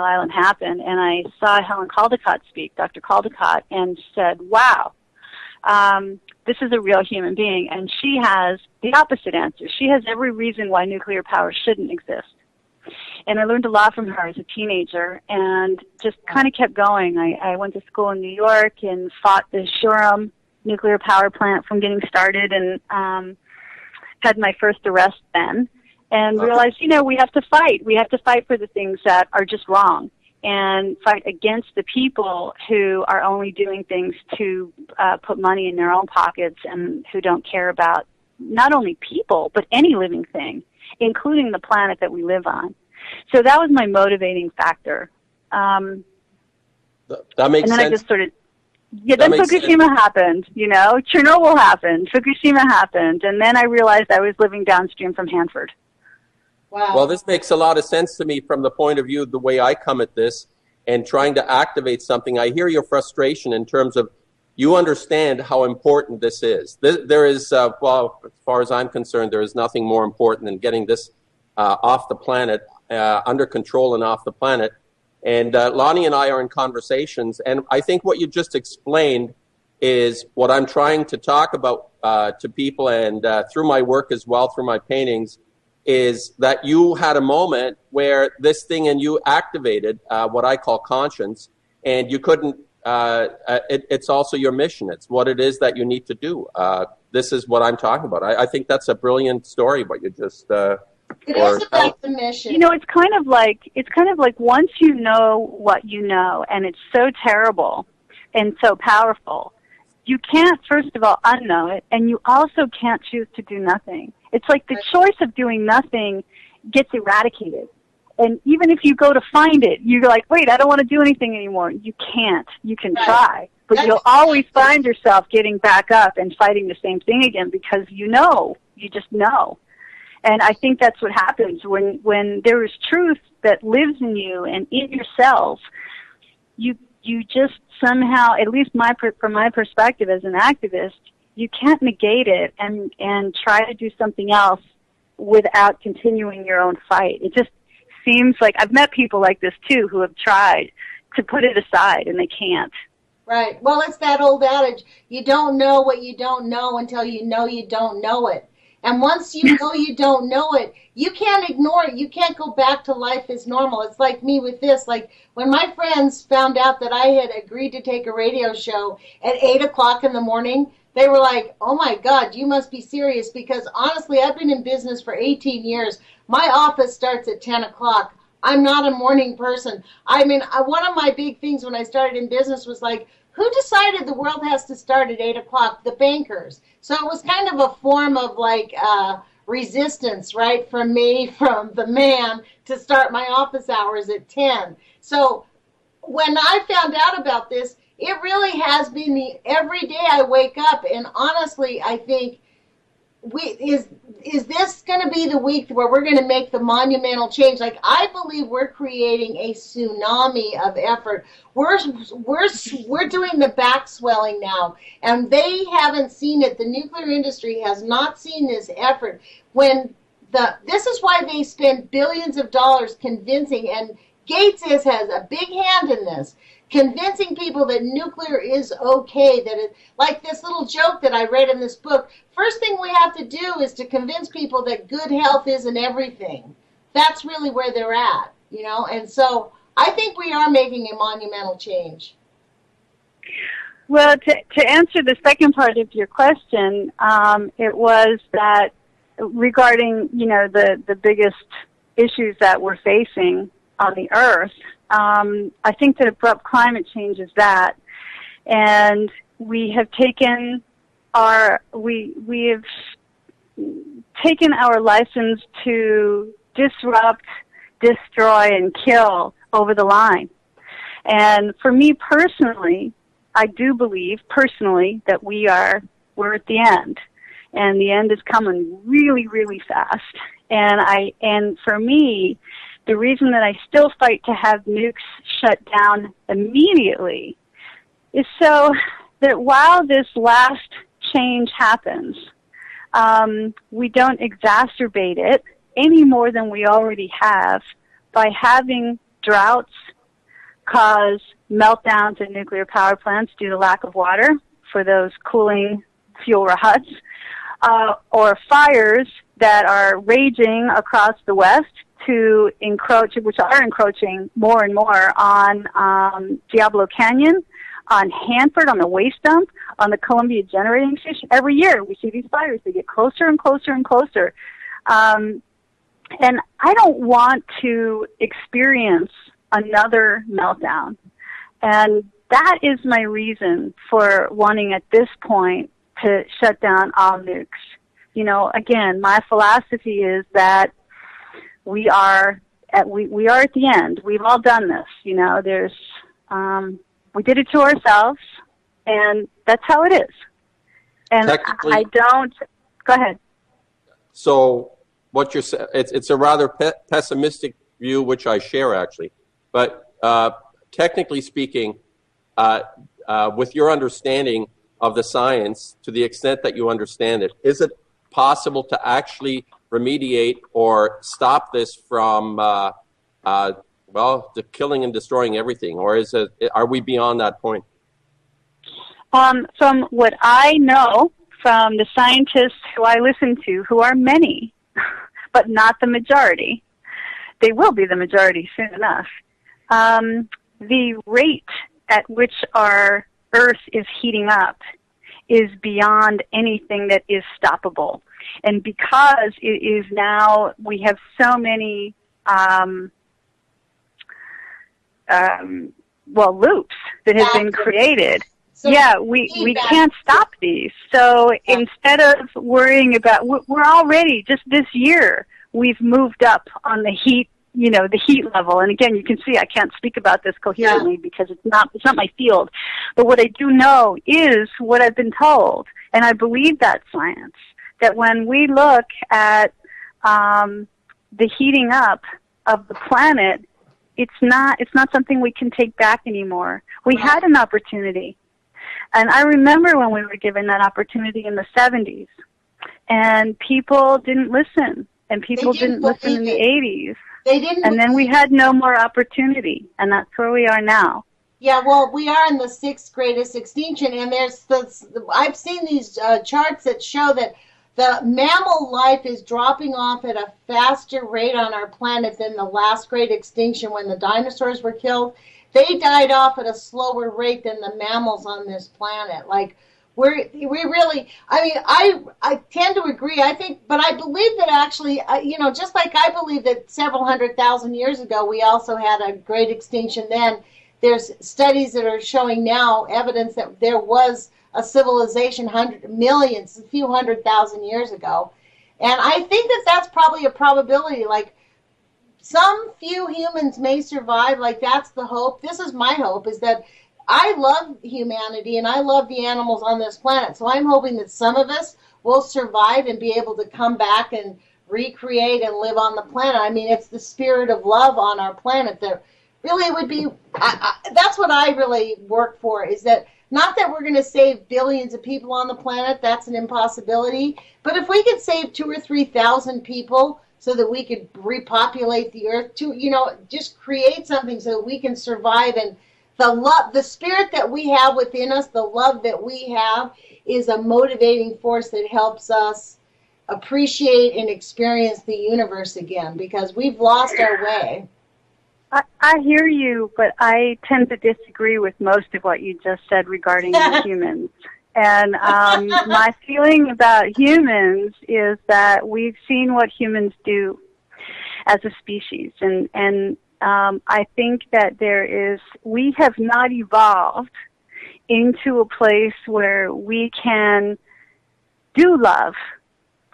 Island happened, and I saw Helen Caldicott speak, Dr. Caldicott, and said, wow, this is a real human being, and she has the opposite answer. She has every reason why nuclear power shouldn't exist. And I learned a lot from her as a teenager and just kind of kept going. I went to school in New York and fought the Shoreham nuclear power plant from getting started, and had my first arrest then, and realized, we have to fight. We have to fight for the things that are just wrong, and fight against the people who are only doing things to put money in their own pockets and who don't care about not only people, but any living thing, including the planet that we live on. So that was my motivating factor. That makes sense. And then I just then Fukushima happened, Chernobyl happened, Fukushima happened, and then I realized I was living downstream from Hanford. Wow. Well, this makes a lot of sense to me from the point of view of the way I come at this and trying to activate something. I hear your frustration in terms of you understand how important this is. There is, as far as I'm concerned, there is nothing more important than getting this off the planet, under control and off the planet. And Lonnie and I are in conversations, and I think what you just explained is what I'm trying to talk about to people, and through my work as well, through my paintings, is that you had a moment where this thing in you activated what I call conscience, and you couldn't, it's also your mission. It's what it is that you need to do. This is what I'm talking about. I think that's a brilliant story, what you just... It is about the mission. It's kind of like once you know what you know, and it's so terrible and so powerful, you can't, first of all, unknow it, and you also can't choose to do nothing. It's like the choice of doing nothing gets eradicated. And even if you go to find it, you're like, wait, I don't want to do anything anymore. You can't. You can try. But you'll always find yourself getting back up and fighting the same thing again because you just know. And I think that's what happens when there is truth that lives in you and in yourself. You just somehow, at least from my perspective as an activist, you can't negate it and try to do something else without continuing your own fight. It just seems like I've met people like this too who have tried to put it aside and they can't. Right. Well, it's that old adage, you don't know what you don't know until you know you don't know it. And once you know you don't know it, you can't ignore it. You can't go back to life as normal. It's like me with this. Like when my friends found out that I had agreed to take a radio show at 8 o'clock in the morning, they were like, oh my God, you must be serious. Because honestly, I've been in business for 18 years. My office starts at 10 o'clock. I'm not a morning person. I mean, one of my big things when I started in business was like, who decided the world has to start at 8 o'clock? The bankers. So it was kind of a form of like resistance, right, from me, from the man, to start my office hours at 10. So when I found out about this, it really has been every day I wake up, and honestly, I think, is this going to be the week where we're going to make the monumental change? Like, I believe we're creating a tsunami of effort. We're doing the back swelling now, and they haven't seen it. The nuclear industry has not seen this effort. This is why they spend billions of dollars convincing, and Gates has a big hand in this, convincing people that nuclear is okay, that it, like this little joke that I read in this book, first thing we have to do is to convince people that good health isn't everything. That's really where they're at, you know, and so I think we are making a monumental change. Well, to answer the second part of your question, it was that regarding, you know, the biggest issues that we're facing on the earth, I think that abrupt climate change is that, and we have taken our license to disrupt, destroy, and kill over the line. And for me personally, I do believe personally that we're at the end, and the end is coming really, really fast. And for me, the reason that I still fight to have nukes shut down immediately is so that while this last change happens, we don't exacerbate it any more than we already have by having droughts cause meltdowns in nuclear power plants due to lack of water for those cooling fuel rods, or fires that are raging across the West which are encroaching more and more on Diablo Canyon, on Hanford, on the waste dump, on the Columbia Generating Station. Every year we see these fires. They get closer and closer and closer. And I don't want to experience another meltdown. And that is my reason for wanting at this point to shut down all nukes. You know, again, my philosophy is that we are at the end. We've all done this. You know, we did it to ourselves, and that's how it is. And I don't. Go ahead. So what you're saying, it's a rather pessimistic view, which I share actually. But technically speaking, with your understanding of the science, to the extent that you understand it, is it possible to actually remediate or stop this from, the killing and destroying everything? Or are we beyond that point? From what I know from the scientists who I listen to, who are many, but not the majority, they will be the majority soon enough, the rate at which our Earth is heating up is beyond anything that is stoppable. And because it is now, we have so many, loops that have been created. So yeah, we can't stop these. So instead of worrying about, we're already, just this year, we've moved up on the heat, the heat level. And again, you can see I can't speak about this coherently because it's not my field. But what I do know is what I've been told, and I believe that science, that when we look at the heating up of the planet, it's not something we can take back anymore. We had an opportunity. And I remember when we were given that opportunity in the 70s, and people didn't listen, and people didn't listen in the 80s. They didn't. And then we had no more opportunity, and that's where we are now. Yeah, well, we are in the sixth greatest extinction, and I've seen these charts that show that the mammal life is dropping off at a faster rate on our planet than the last great extinction when the dinosaurs were killed. They died off at a slower rate than the mammals on this planet. Like, we really, I mean, I tend to agree. I think, but I believe that actually, just like I believe that several 100,000 years ago we also had a great extinction then, there's studies that are showing now evidence that there was a civilization a few 100,000 years ago. And I think that that's probably a probability. Like, some few humans may survive. Like, that's the hope. This is my hope, is that I love humanity and I love the animals on this planet. So I'm hoping that some of us will survive and be able to come back and recreate and live on the planet. I mean, it's the spirit of love on our planet that really would be, that's what I really work for, is that not that we're going to save billions of people on the planet, that's an impossibility, but if we could save 2,000 or 3,000 people so that we could repopulate the earth, just create something so that we can survive. And the love, the spirit that we have within us, the love that we have, is a motivating force that helps us appreciate and experience the universe again, because we've lost our way. I hear you, but I tend to disagree with most of what you just said regarding the humans. And my feeling about humans is that we've seen what humans do as a species. And I think that we have not evolved into a place where we can do love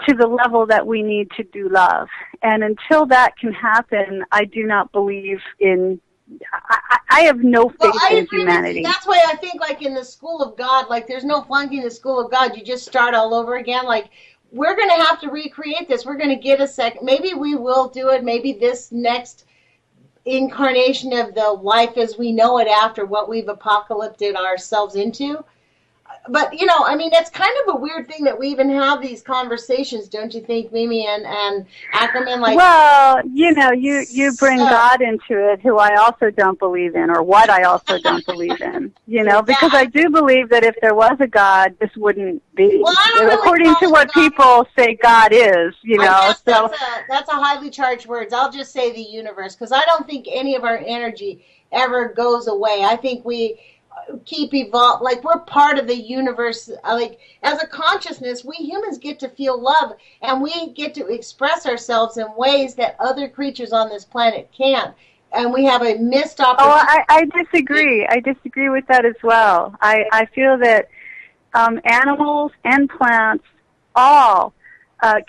to the level that we need to do love. And until that can happen, I do not believe in, I have no faith in humanity. That's why I think, like, in the school of God, like, there's no flunking the school of God. You just start all over again. Like, we're going to have to recreate this. We're going to get a second. Maybe we will do it. Maybe this next incarnation of the life as we know it after what we've apocalypted ourselves into. But, I mean, it's kind of a weird thing that we even have these conversations, don't you think, Mimi and Ackerman? Like, well, you bring God into it, who I also don't believe in, or what I also don't believe in, because I do believe that if there was a God, this wouldn't be. Well, according to what people say God is, I guess that's a highly charged words. I'll just say the universe, because I don't think any of our energy ever goes away. I think we keep evolve, like, we're part of the universe. Like, as a consciousness, we humans get to feel love, and we get to express ourselves in ways that other creatures on this planet can't. And we have a missed opportunity. Oh, I disagree. I disagree with that as well. I feel that animals and plants all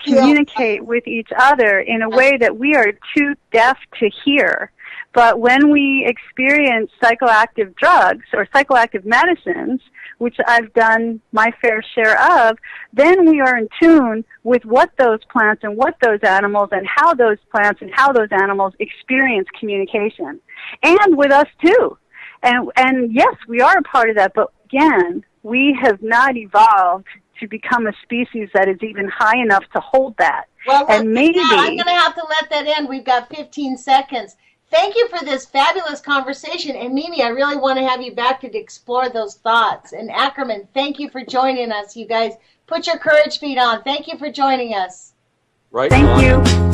communicate with each other in a way that we are too deaf to hear. But when we experience psychoactive drugs or psychoactive medicines, which I've done my fair share of, then we are in tune with what those plants and what those animals and how those plants and how those animals experience communication. And with us too. And yes, we are a part of that, but again, we have not evolved to become a species that is even high enough to hold that. Well, and maybe I'm going to have to let that end. We've got 15 seconds. Thank you for this fabulous conversation. And Mimi, I really want to have you back to explore those thoughts. And Ackerman, thank you for joining us. You guys, put your courage feet on. Thank you for joining us. Right. Thank you.